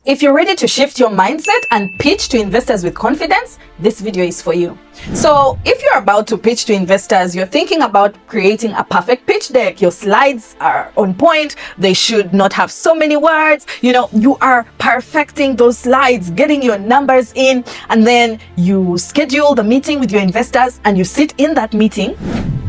If you're ready to shift your mindset and pitch to investors with confidence, this video is for you. So if you're about to pitch to investors, you're thinking about creating a perfect pitch deck. Your slides are on point. They should not have so many words. You are perfecting those slides, getting your numbers in, and then you schedule the meeting with your investors and you sit in that meeting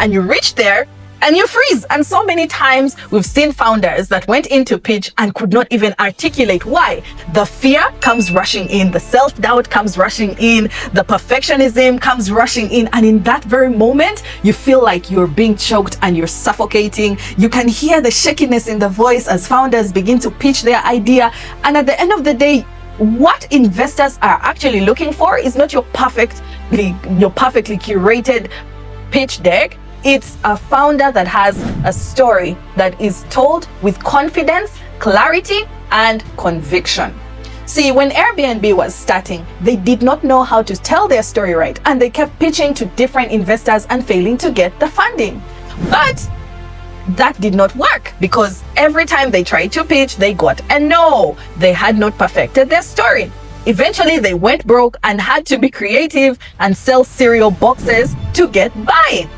and you reach there and you freeze. And so many times we've seen founders that went into pitch and could not even articulate why. The fear comes rushing in, the self-doubt comes rushing in, the perfectionism comes rushing in. And in that very moment, you feel like you're being choked and you're suffocating. You can hear the shakiness in the voice as founders begin to pitch their idea. And at the end of the day, what investors are actually looking for is not your perfectly curated pitch deck. It's a founder that has a story that is told with confidence, clarity, and conviction. See, when Airbnb was starting, they did not know how to tell their story right, and they kept pitching to different investors and failing to get the funding. But that did not work because every time they tried to pitch, they got a no. They had not perfected their story. Eventually, they went broke and had to be creative and sell cereal boxes to get by.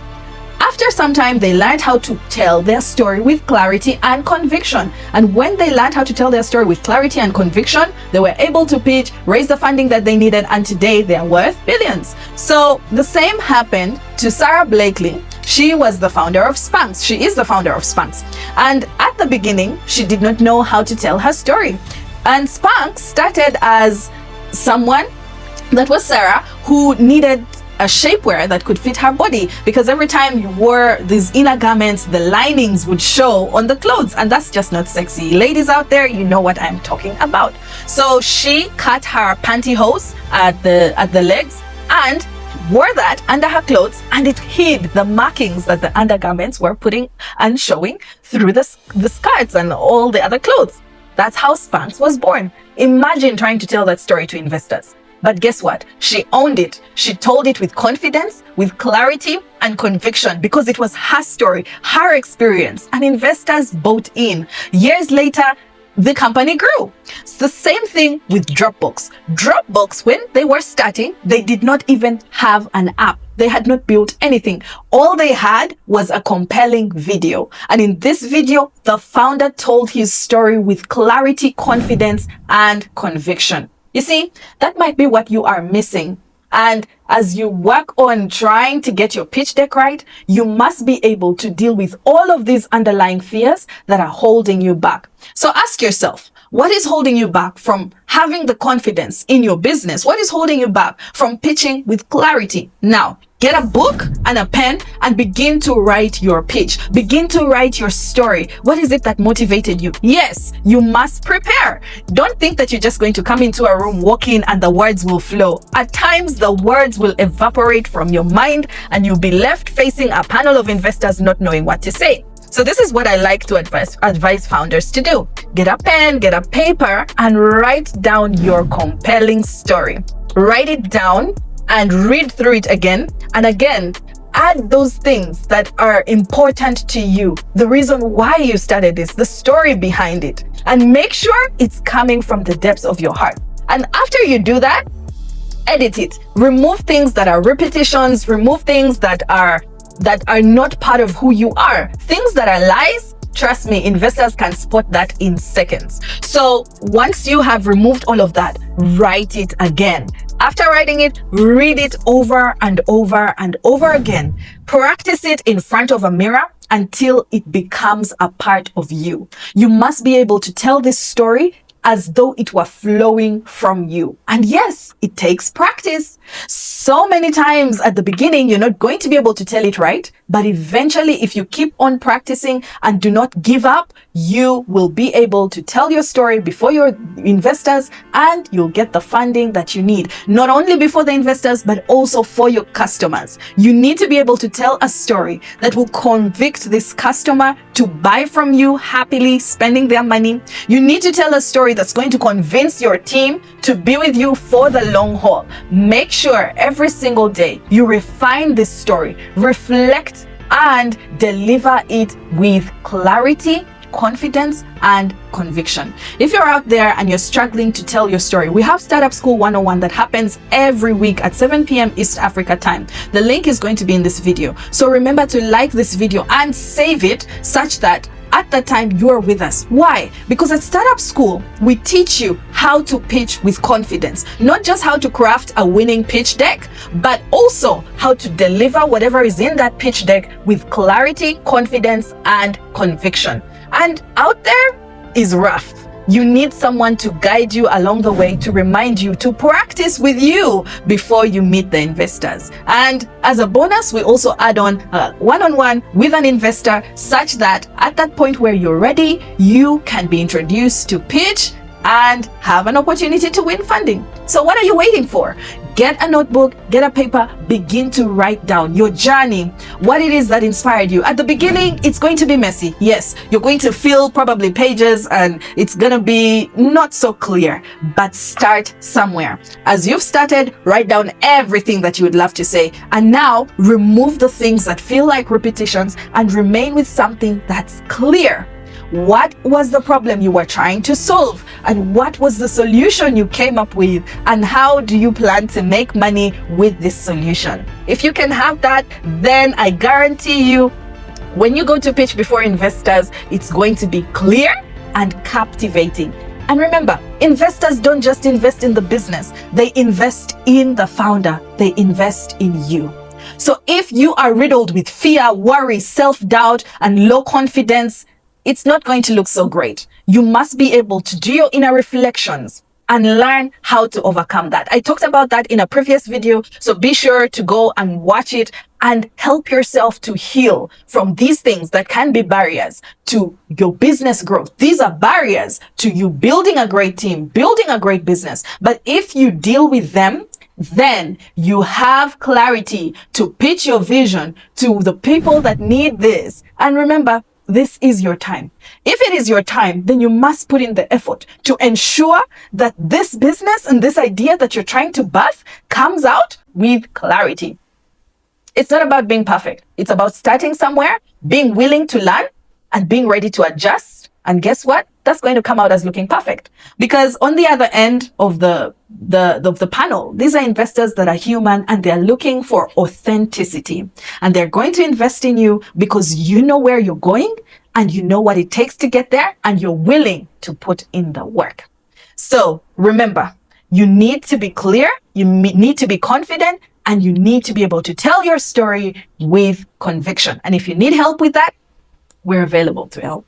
After some time, they learned how to tell their story with clarity and conviction. And when they learned how to tell their story with clarity and conviction, they were able to pitch, raise the funding that they needed, and today they are worth billions. So the same happened to Sarah Blakely. She was the founder of Spanx. She is the founder of Spanx. And at the beginning, she did not know how to tell her story. And Spanx started as someone that was Sarah who needed a shapewear that could fit her body, because every time you wore these inner garments, the linings would show on the clothes, and that's just not sexy. Ladies out there, you know what I'm talking about. So she cut her pantyhose at the legs and wore that under her clothes, and it hid the markings that the undergarments were putting and showing through the skirts and all the other clothes. That's how Spanx was born. Imagine trying to tell that story to investors. But guess what? She owned it. She told it with confidence, with clarity and conviction, because it was her story, her experience, and investors bought in. Years later, the company grew. It's the same thing with Dropbox. Dropbox, when they were starting, they did not even have an app. They had not built anything. All they had was a compelling video. And in this video, the founder told his story with clarity, confidence, and conviction. You see, that might be what you are missing. And as you work on trying to get your pitch deck right, you must be able to deal with all of these underlying fears that are holding you back. So ask yourself, what is holding you back from having the confidence in your business? What is holding you back from pitching with clarity? Now, get a book and a pen and begin to write your pitch. Begin to write your story. What is it that motivated you? Yes, you must prepare. Don't think that you're just going to come into a room, walk in, and the words will flow. At times, the words will evaporate from your mind and you'll be left facing a panel of investors not knowing what to say. So this is what I like to advise founders to do. Get a pen, get a paper, and write down your compelling story. Write it down and read through it again and again. Add those things that are important to you, the reason why you started this, the story behind it, and make sure it's coming from the depths of your heart. And after you do that, edit it. Remove things that are repetitions, remove things that are not part of who you are. Things that are lies, trust me, investors can spot that in seconds. So once you have removed all of that, write it again. After writing it, read it over and over and over again. Practice it in front of a mirror until it becomes a part of you. You must be able to tell this story as though it were flowing from you. And yes, it takes practice. So many times at the beginning, you're not going to be able to tell it right, but eventually, if you keep on practicing and do not give up, you will be able to tell your story before your investors, and you'll get the funding that you need. Not only before the investors, but also for your customers. You need to be able to tell a story that will convict this customer to buy from you happily, spending their money. You need to tell a story that's going to convince your team to be with you for the long haul. Make sure every single day you refine this story, reflect, and deliver it with clarity, confidence and conviction. If you're out there and you're struggling to tell your story, we have Startup School 101 that happens every week at 7 p.m. East Africa time. The link is going to be in this video. So remember to like this video and save it such that at that time you're with us. Why? Because at Startup School, we teach you how to pitch with confidence, not just how to craft a winning pitch deck, but also how to deliver whatever is in that pitch deck with clarity, confidence, and conviction. And out there is rough. You need someone to guide you along the way, to remind you, to practice with you before you meet the investors. And as a bonus, we also add on a one-on-one with an investor such that at that point where you're ready, you can be introduced to pitch and have an opportunity to win funding. So what are you waiting for? Get a notebook, get a paper, begin to write down your journey, what it is that inspired you. At the beginning, it's going to be messy. Yes, you're going to fill probably pages and it's going to be not so clear, but start somewhere. As you've started, write down everything that you would love to say. And now remove the things that feel like repetitions and remain with something that's clear. What was the problem you were trying to solve? And what was the solution you came up with? And how do you plan to make money with this solution? If you can have that, then I guarantee you, when you go to pitch before investors, it's going to be clear and captivating. And remember, investors don't just invest in the business, they invest in the founder, they invest in you. So if you are riddled with fear, worry, self-doubt, and low confidence, it's not going to look so great. You must be able to do your inner reflections and learn how to overcome that. I talked about that in a previous video, so be sure to go and watch it and help yourself to heal from these things that can be barriers to your business growth. These are barriers to you building a great team, building a great business. But if you deal with them, then you have clarity to pitch your vision to the people that need this. And remember, this is your time. If it is your time, then you must put in the effort to ensure that this business and this idea that you're trying to birth comes out with clarity. It's not about being perfect. It's about starting somewhere, being willing to learn, and being ready to adjust. And guess what? That's going to come out as looking perfect. Because on the other end of the panel, these are investors that are human and they're looking for authenticity. And they're going to invest in you because you know where you're going and you know what it takes to get there and you're willing to put in the work. So remember, you need to be clear, you need to be confident, and you need to be able to tell your story with conviction. And if you need help with that, we're available to help.